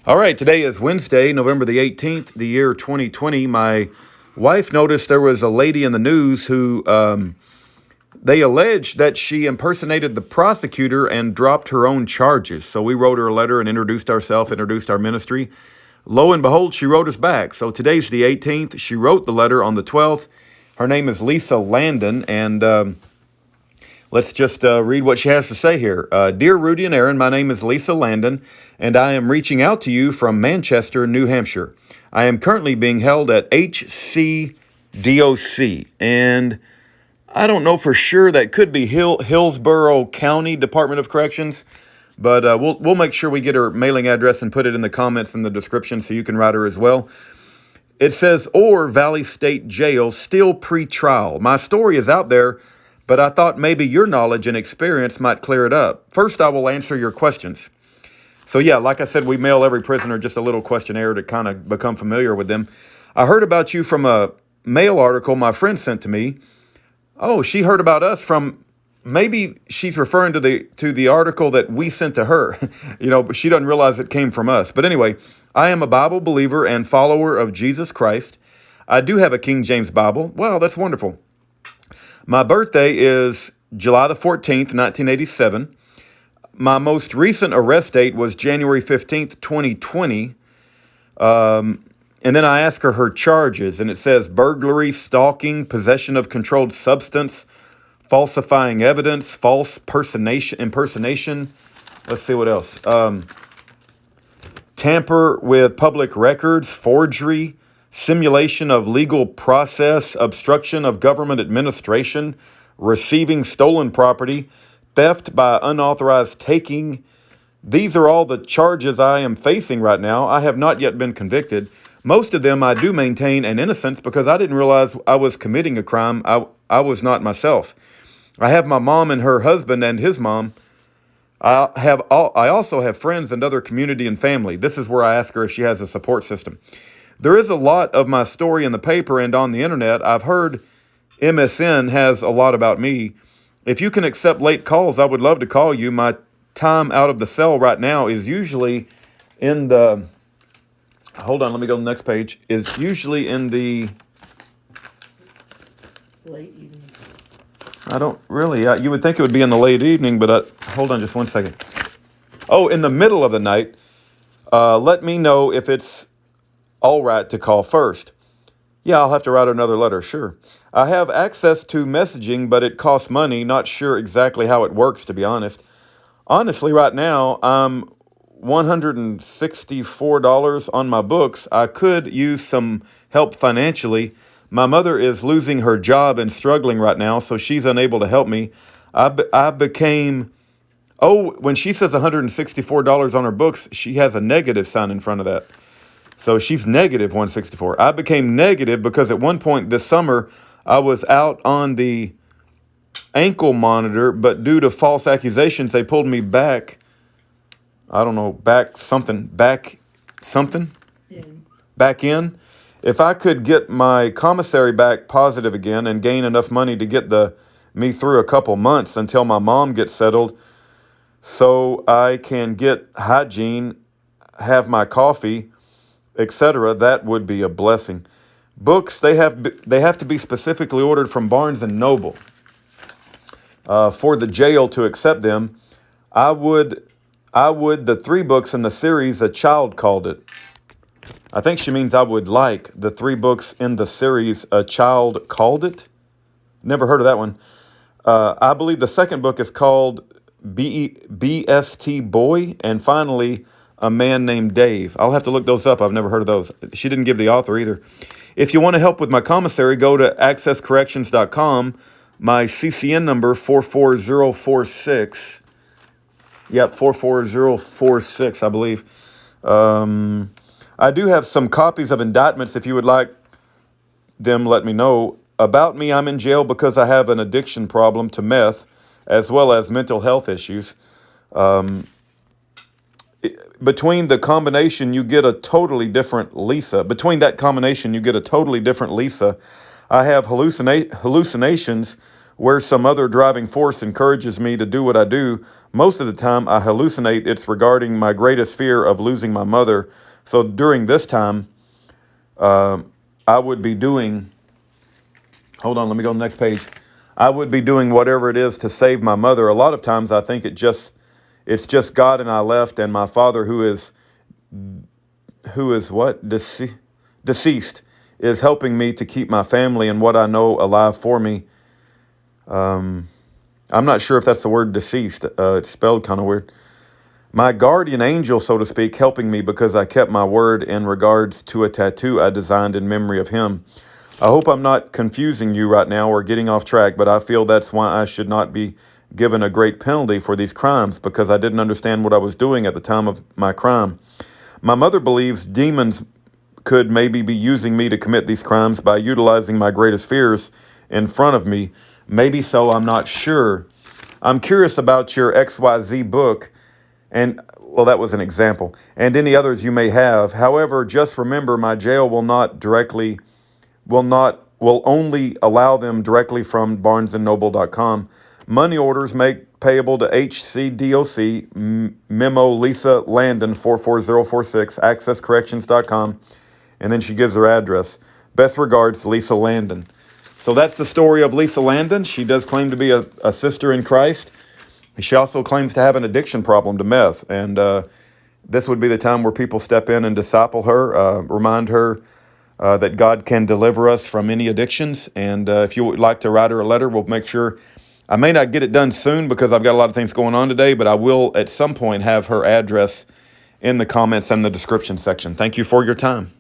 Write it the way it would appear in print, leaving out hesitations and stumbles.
All right, today is Wednesday, November the 18th, the year 2020. My wife noticed there was a lady in the news who they alleged that she impersonated the prosecutor and dropped her own charges. So we wrote her a letter and introduced ourselves, introduced our ministry. Lo and behold, she wrote us back. So today's the 18th. She wrote the letter on the 12th. Her name is Lisa Landon, and let's just read what she has to say here. Dear Rudy and Aaron, my name is Lisa Landon, and I am reaching out to you from Manchester, New Hampshire. I am currently being held at HCDOC, and I don't know for sure. That could be Hillsborough County Department of Corrections, but we'll make sure we get her mailing address and put it in the comments in the description so you can write her as well. It says, or Valley State Jail, still pre-trial. My story is out there, but I thought maybe your knowledge and experience might clear it up. First, I will answer your questions. So yeah, like I said, we mail every prisoner just a little questionnaire to kind of become familiar with them. I heard about you from a mail article my friend sent to me. Oh, she heard about us from, maybe she's referring to the article that we sent to her. But she doesn't realize it came from us. But anyway, I am a Bible believer and follower of Jesus Christ. I do have a King James Bible. Wow, that's wonderful. My birthday is July the 14th, 1987. My most recent arrest date was January 15th, 2020. And then I ask her charges, and it says burglary, stalking, possession of controlled substance, falsifying evidence, false impersonation. Let's see what else. Tamper with public records, forgery, simulation of legal process, obstruction of government administration, receiving stolen property, theft by unauthorized taking. These are all the charges I am facing right now. I have not yet been convicted. Most of them I do maintain an innocence because I didn't realize I was committing a crime. I was not myself. I have my mom and her husband and his mom. I also have friends and other community and family. This is where I ask her if she has a support system. There is a lot of my story in the paper and on the internet. I've heard MSN has a lot about me. If you can accept late calls, I would love to call you. My time out of the cell right now is usually in the, hold on, let me go to the next page, is usually in the, late evening. I don't really, you would think it would be in the late evening, but hold on just one second. Oh, in the middle of the night. Let me know if it's all right to call first. Yeah, I'll have to write another letter, sure. I have access to messaging, but it costs money. Not sure exactly how it works, to be honest. Honestly, right now, I'm $164 on my books. I could use some help financially. My mother is losing her job and struggling right now, so she's unable to help me. I became, when she says $164 on her books, she has a negative sign in front of that. So she's negative 164. I became negative because at one point this summer, I was out on the ankle monitor, but due to false accusations, they pulled me back. I don't know, back something. Back in. If I could get my commissary back positive again and gain enough money to get me through a couple months until my mom gets settled so I can get hygiene, have my coffee, etc., that would be a blessing. Books, they have to be specifically ordered from Barnes and Noble for the jail to accept them. I would the 3 books in the series, a child called it. I think she means I would like the 3 books in the series, a child called it. Never heard of that one. I believe the second book is called BST Boy, and finally, A Man Named Dave. I'll have to look those up. I've never heard of those. She didn't give the author either. If you want to help with my commissary, go to accesscorrections.com. My CCN number, 44046. Yep, 44046, I believe. I do have some copies of indictments. If you would like them, let me know. About me, I'm in jail because I have an addiction problem to meth, as well as mental health issues. Between the combination, you get a totally different Lisa. Between that combination, you get a totally different Lisa. I have hallucinations where some other driving force encourages me to do what I do, most of the time I hallucinate it's regarding my greatest fear of losing my mother. So during this time, I would be doing, hold on, let me go to the next page. I would be doing whatever it is to save my mother. A lot of times I think it's just God and I left, and my father, who is what? Deceased, is helping me to keep my family and what I know alive for me. I'm not sure if that's the word deceased. It's spelled kind of weird. My guardian angel, so to speak, helping me because I kept my word in regards to a tattoo I designed in memory of him. I hope I'm not confusing you right now or getting off track, but I feel that's why I should not be given a great penalty for these crimes, because I didn't understand what I was doing at the time of my crime. My mother believes demons could maybe be using me to commit these crimes by utilizing my greatest fears in front of me. Maybe so, I'm not sure. I'm curious about your XYZ book, and, well, that was an example, and any others you may have. However, just remember, my jail will only allow them directly from barnesandnoble.com. Money orders make payable to HCDOC, memo Lisa Landon 44046, accesscorrections.com, and then she gives her address. Best regards, Lisa Landon. So that's the story of Lisa Landon. She does claim to be a sister in Christ. She also claims to have an addiction problem to meth, and this would be the time where people step in and disciple her, remind her that God can deliver us from any addictions. And if you would like to write her a letter, we'll make sure. I may not get it done soon because I've got a lot of things going on today, but I will at some point have her address in the comments and the description section. Thank you for your time.